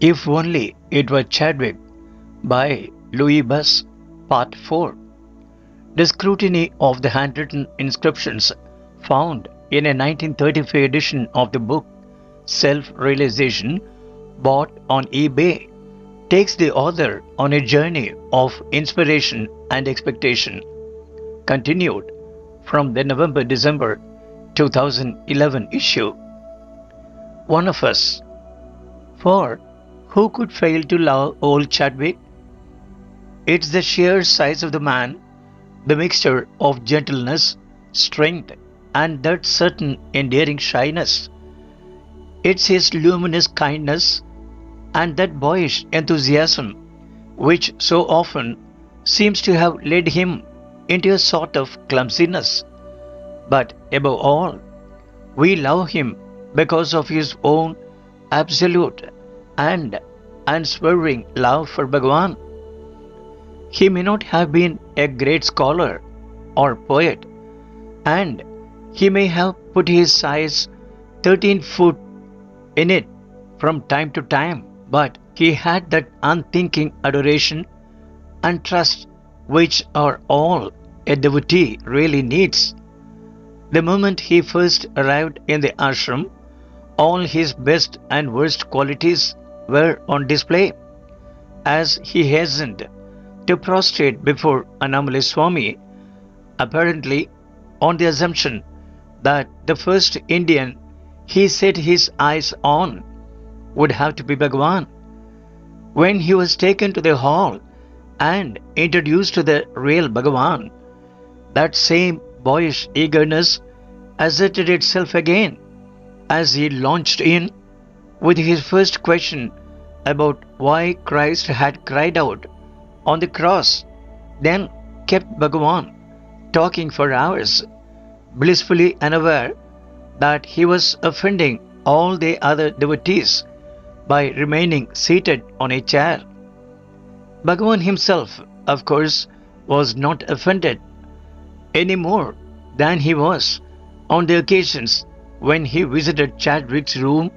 If Only It Were Chadwick by Louis Buss, Part 4. The scrutiny of the handwritten inscriptions found in a 1935 edition of the book Self Realization, bought on eBay, takes the author on a journey of inspiration and expectation. Continued from the November December 2011 issue. One of us. For who could fail to love old Chadwick? It's the sheer size of the man, the mixture of gentleness, strength, and that certain endearing shyness. It's his luminous kindness and that boyish enthusiasm which so often seems to have led him into a sort of clumsiness. But above all, we love him because of his own absolute and unswerving love for Bhagavan. He may not have been a great scholar or poet, and he may have put his size 13 foot in it from time to time, but he had that unthinking adoration and trust which are all a devotee really needs. The moment he first arrived in the ashram, all his best and worst qualities were on display. As he hastened to prostrate before Annamalai Swami, apparently on the assumption that the first Indian he set his eyes on would have to be Bhagavan. When he was taken to the hall and introduced to the real Bhagavan, that same boyish eagerness asserted itself again as he launched in with his first question about why Christ had cried out on the cross, then kept Bhagavan talking for hours, blissfully unaware that he was offending all the other devotees by remaining seated on a chair. Bhagavan himself, of course, was not offended any more than he was on the occasions when he visited Chadwick's room,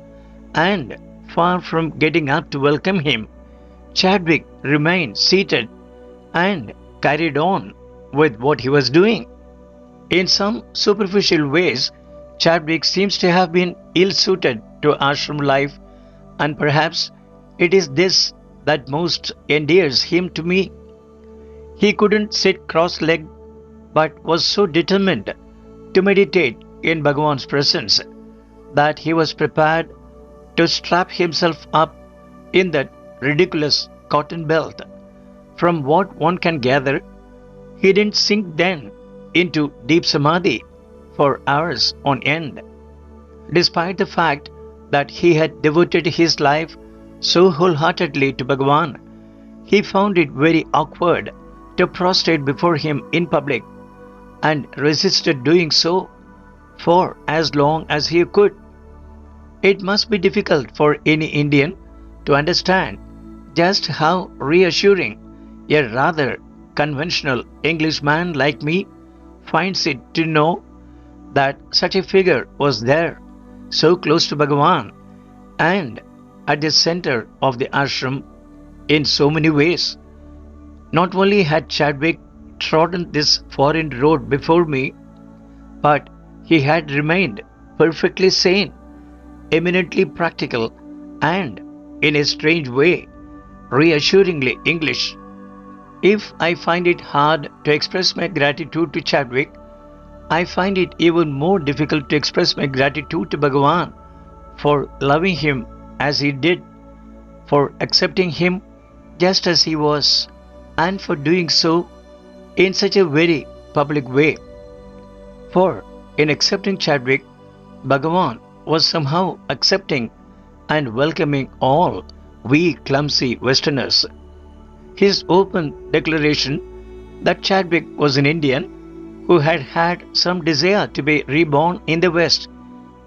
and far from getting up to welcome him, Chadwick remained seated and carried on with what he was doing. In some superficial ways, Chadwick seems to have been ill suited to ashram life, and perhaps it is this that most endears him to me. He couldn't sit cross legged, but was so determined to meditate in Bhagavan's presence that he was prepared to strap himself up in that ridiculous cotton belt. From what one can gather, he didn't sink then into deep samadhi for hours on end. Despite the fact that he had devoted his life so wholeheartedly to Bhagavan, he found it very awkward to prostrate before him in public, and resisted doing so for as long as he could. It must be difficult for any Indian to understand just how reassuring a rather conventional Englishman like me finds it to know that such a figure was there, so close to Bhagavan, and at the center of the ashram in so many ways. Not only had Chadwick trodden this foreign road before me, but he had remained perfectly sane, eminently practical, and, in a strange way, reassuringly English. If I find it hard to express my gratitude to Chadwick, I find it even more difficult to express my gratitude to Bhagavan for loving him as he did, for accepting him just as he was, and for doing so in such a very public way. For in accepting Chadwick, Bhagavan was somehow accepting and welcoming all we clumsy Westerners. His open declaration that Chadwick was an Indian who had had some desire to be reborn in the West,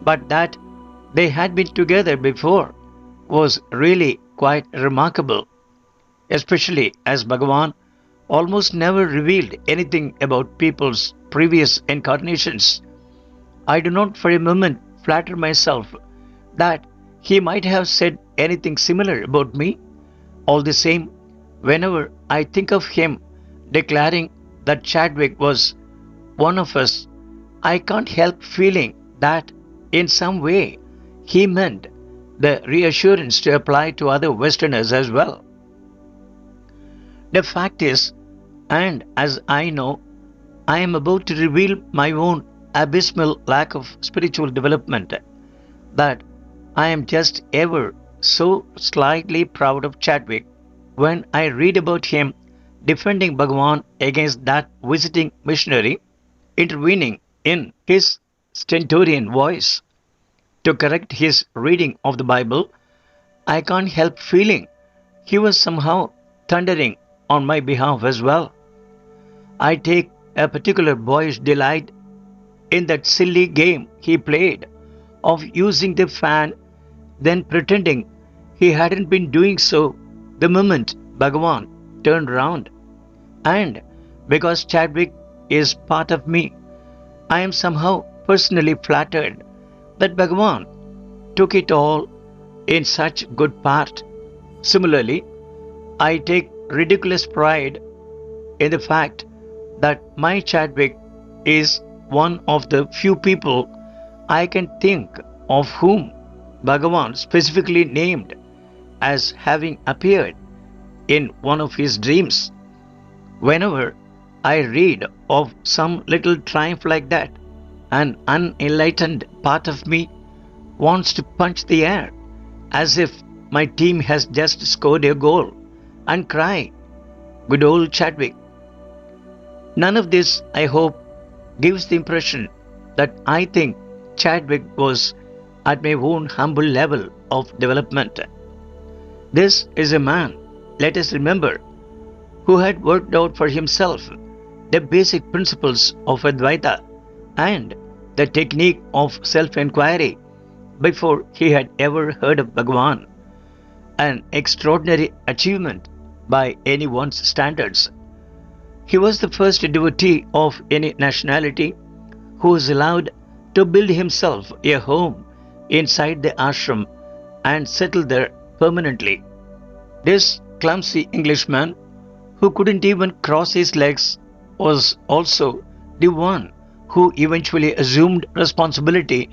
but that they had been together before, was really quite remarkable, especially as Bhagavan almost never revealed anything about people's previous incarnations. I do not for a moment flatter myself that he might have said anything similar about me. All the same, whenever I think of him declaring that Chadwick was one of us, I can't help feeling that in some way he meant the reassurance to apply to other Westerners as well. The fact is, and as I know, I am about to reveal my own abysmal lack of spiritual development, that I am just ever so slightly proud of Chadwick when I read about him defending Bhagwan against that visiting missionary, intervening in his stentorian voice to correct his reading of the Bible. I can't help feeling he was somehow thundering on my behalf as well. I take a particular boyish delight in that silly game he played of using the fan, then pretending he hadn't been doing so the moment Bhagavan turned round. And because Chadwick is part of me, I am somehow personally flattered that Bhagavan took it all in such good part. Similarly, I take ridiculous pride in the fact that my Chadwick is one of the few people I can think of whom Bhagavan specifically named as having appeared in one of his dreams. Whenever I read of some little triumph like that, an unenlightened part of me wants to punch the air as if my team has just scored a goal and cry, "Good old Chadwick." None of this, I hope, gives the impression that I think Chadwick was at my own humble level of development. This is a man, let us remember, who had worked out for himself the basic principles of Advaita and the technique of self-inquiry before he had ever heard of Bhagavan, an extraordinary achievement by anyone's standards. He was the first devotee of any nationality who was allowed to build himself a home inside the ashram and settle there permanently. This clumsy Englishman, who couldn't even cross his legs, was also the one who eventually assumed responsibility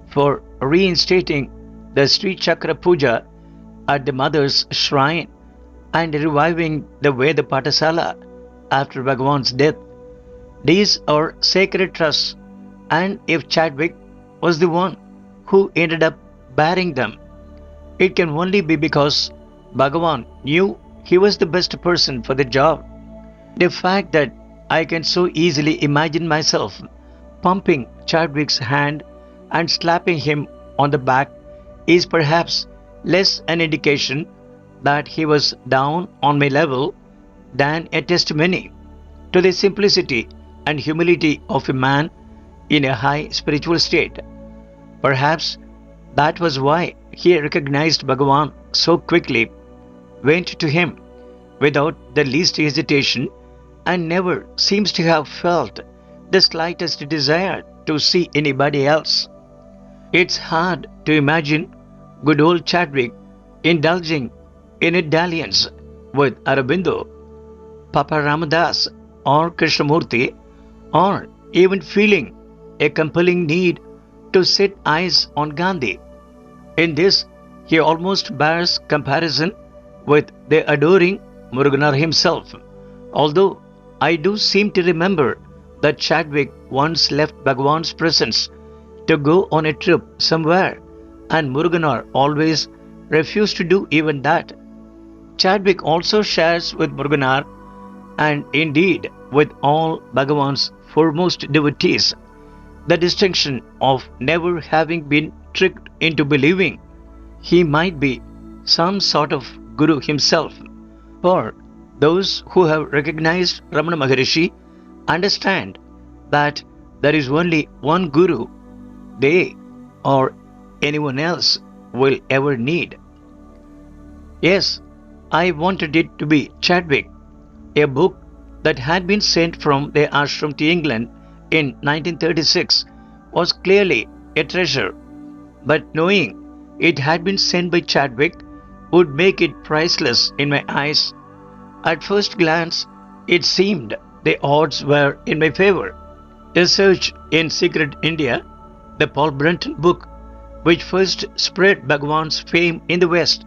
for reinstating the Sri Chakra Puja at the mother's shrine and reviving the Veda Patasala after Bhagavan's death. These are sacred trusts, and if Chadwick was the one who ended up bearing them, it can only be because Bhagavan knew he was the best person for the job. The fact that I can so easily imagine myself pumping Chadwick's hand and slapping him on the back is perhaps less an indication that he was down on my level than a testimony to the simplicity and humility of a man in a high spiritual state. Perhaps that was why he recognized Bhagavan so quickly, went to him without the least hesitation, and never seems to have felt the slightest desire to see anybody else. It's hard to imagine good old Chadwick indulging in a dalliance with Aurobindo, Papa Ramadas, or Krishnamurti, or even feeling a compelling need to set eyes on Gandhi. In this, he almost bears comparison with the adoring Muruganar himself, although I do seem to remember that Chadwick once left Bhagavan's presence to go on a trip somewhere, and Muruganar always refused to do even that. Chadwick also shares with Muruganar, and indeed with all Bhagavan's foremost devotees, the distinction of never having been tricked into believing he might be some sort of guru himself. For those who have recognized Ramana Maharishi understand that there is only one guru they or anyone else will ever need. Yes, I wanted it to be Chadwick. A book that had been sent from the ashram to England in 1936 was clearly a treasure, but knowing it had been sent by Chadwick would make it priceless in my eyes. At first glance, it seemed the odds were in my favor. A Search in Secret India, the Paul Brunton book, which first spread Bhagwan's fame in the West,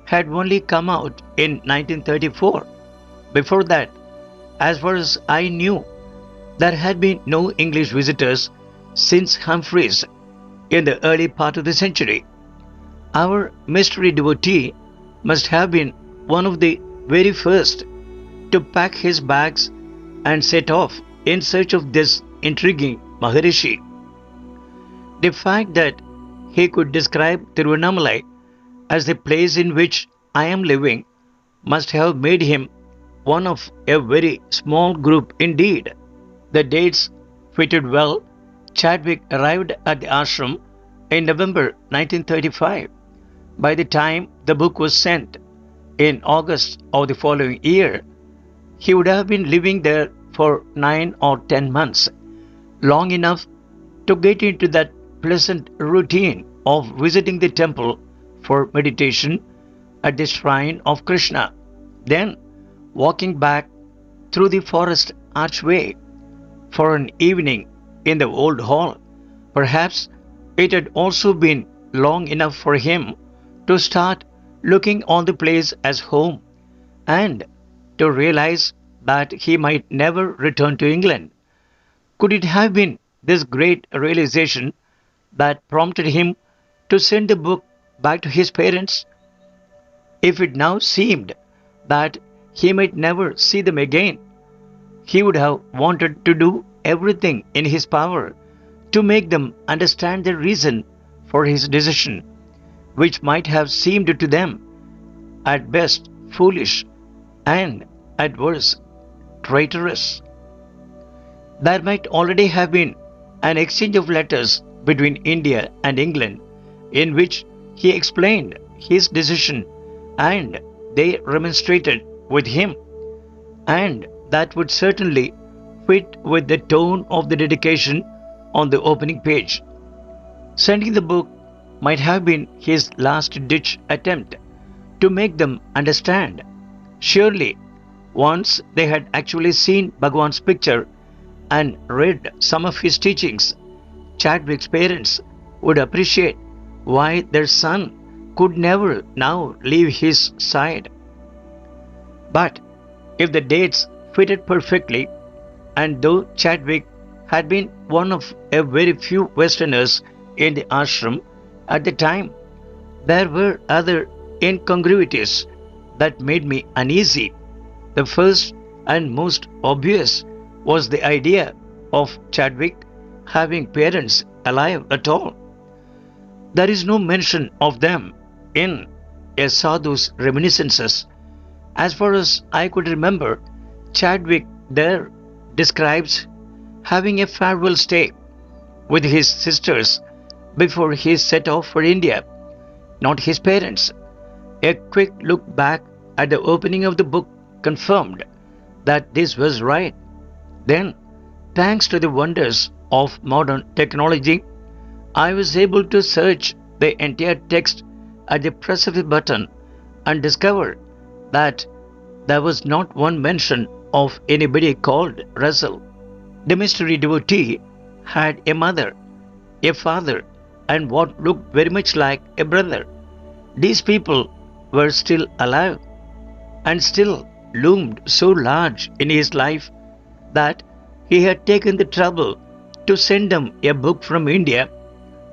had only come out in 1934. Before that, as far as I knew, there had been no English visitors since Humphreys in the early part of the century. Our mystery devotee must have been one of the very first to pack his bags and set off in search of this intriguing Maharishi. The fact that he could describe Tiruvannamalai as the place in which I am living must have made him one of a very small group indeed. The dates fitted well. Chadwick arrived at the ashram in November 1935. By the time the book was sent in August of the following year, he would have been living there for 9 or 10 months, long enough to get into that pleasant routine of visiting the temple for meditation at the shrine of Krishna, then walking back through the forest archway for an evening in the old hall. Perhaps it had also been long enough for him to start looking on the place as home and to realize that he might never return to England. Could it have been this great realization that prompted him to send the book back to his parents? If it now seemed that he might never see them again, he would have wanted to do everything in his power to make them understand the reason for his decision, which might have seemed to them at best foolish and at worst traitorous. There might already have been an exchange of letters between India and England in which he explained his decision and they remonstrated with him, and that would certainly fit with the tone of the dedication on the opening page. Sending the book might have been his last-ditch attempt to make them understand. Surely, once they had actually seen Bhagwan's picture and read some of his teachings, Chadwick's parents would appreciate why their son could never now leave his side. But if the dates fitted perfectly, and though Chadwick had been one of a very few Westerners in the ashram at the time, there were other incongruities that made me uneasy. The first and most obvious was the idea of Chadwick having parents alive at all. There is no mention of them in a sadhu's reminiscences. As far as I could remember, Chadwick there describes having a farewell stay with his sisters before he set off for India, not his parents. A quick look back at the opening of the book confirmed that this was right. Then, thanks to the wonders of modern technology, I was able to search the entire text at the press of a button and discover that there was not one mention of anybody called Russell. The mystery devotee had a mother, a father, and what looked very much like a brother. These people were still alive and still loomed so large in his life that he had taken the trouble to send them a book from India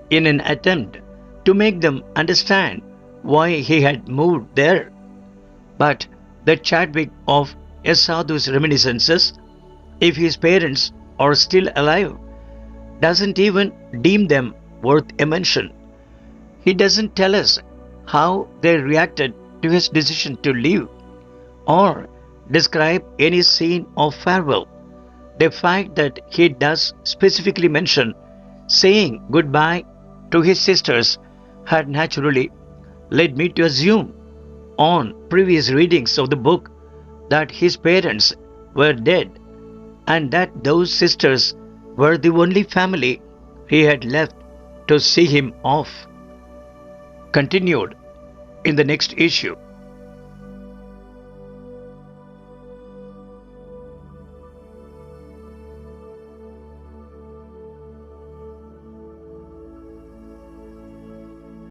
in an attempt to make them understand why he had moved there. But the Chadwick of a sadhu's reminiscences, if his parents are still alive, doesn't even deem them worth a mention. He doesn't tell us how they reacted to his decision to leave or describe any scene of farewell. The fact that he does specifically mention saying goodbye to his sisters had naturally led me to assume on previous readings of the book that his parents were dead and that those sisters were the only family he had left to see him off. continued in the next issue.